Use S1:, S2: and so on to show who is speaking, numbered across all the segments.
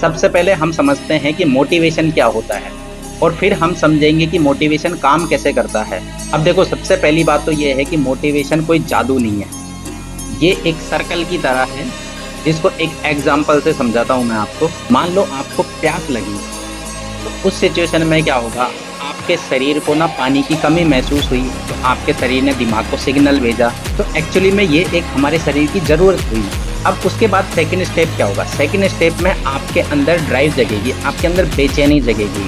S1: सबसे पहले हम समझते हैं कि मोटिवेशन क्या होता है और फिर हम समझेंगे कि मोटिवेशन काम कैसे करता है। अब देखो, सबसे पहली बात तो ये है कि मोटिवेशन कोई जादू नहीं है, ये एक सर्कल की तरह है, जिसको एक एग्जाम्पल से समझाता हूँ मैं आपको। मान लो आपको प्यास लगी, तो उस सिचुएशन में क्या होगा, आपके शरीर को ना पानी की कमी महसूस हुई, तो आपके शरीर ने दिमाग को सिग्नल भेजा, तो एक्चुअली में ये एक हमारे शरीर की ज़रूरत हुई। अब उसके बाद सेकंड स्टेप क्या होगा, सेकंड स्टेप में आपके अंदर ड्राइव जगेगी, आपके अंदर बेचैनी जगेगी,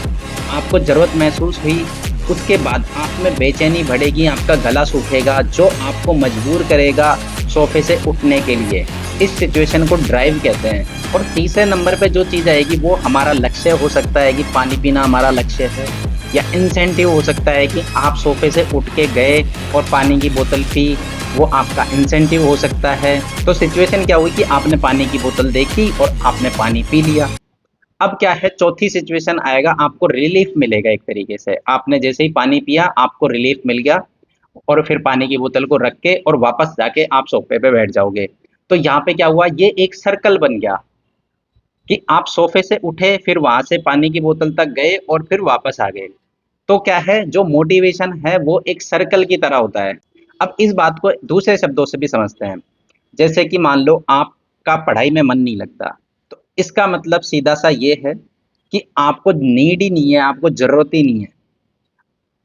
S1: आपको ज़रूरत महसूस हुई, उसके बाद आप में बेचैनी बढ़ेगी, आपका गला सूखेगा, जो आपको मजबूर करेगा सोफे से उठने के लिए। इस सिचुएशन को ड्राइव कहते हैं। और तीसरे नंबर पे जो चीज़ आएगी वो हमारा लक्ष्य हो सकता है कि पानी पीना हमारा लक्ष्य है, या इंसेंटिव हो सकता है कि आप सोफे से उठ के गए और पानी की बोतल पी, वो आपका इंसेंटिव हो सकता है। तो सिचुएशन क्या हुई कि आपने पानी की बोतल देखी और आपने पानी पी लिया। अब क्या है, चौथी सिचुएशन आएगा, आपको रिलीफ मिलेगा एक तरीके से। आपने जैसे ही पानी पिया आपको रिलीफ मिल गया, और फिर पानी की बोतल को रख के और वापस जाके आप सोफे पे बैठ जाओगे। तो यहाँ पे क्या हुआ, ये एक सर्कल बन गया कि आप सोफे से उठे, फिर वहां से पानी की बोतल तक गए और फिर वापस आ गए। तो क्या है, जो मोटिवेशन है वो एक सर्कल की तरह होता है। अब इस बात को दूसरे शब्दों से भी समझते हैं। जैसे कि मान लो आपका पढ़ाई में मन नहीं लगता, तो इसका मतलब सीधा सा ये है कि आपको नीड ही नहीं है, आपको ज़रूरत ही नहीं है।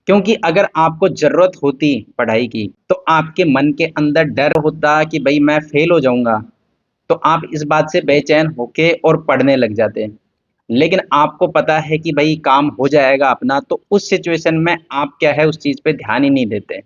S1: क्योंकि अगर आपको ज़रूरत होती पढ़ाई की, तो आपके मन के अंदर डर होता कि भई मैं फ़ेल हो जाऊँगा, तो आप इस बात से बेचैन होके और पढ़ने लग जाते। लेकिन आपको पता है कि भई काम हो जाएगा अपना, तो उस सिचुएशन में आप क्या है, उस चीज़ पे ध्यान ही नहीं देते।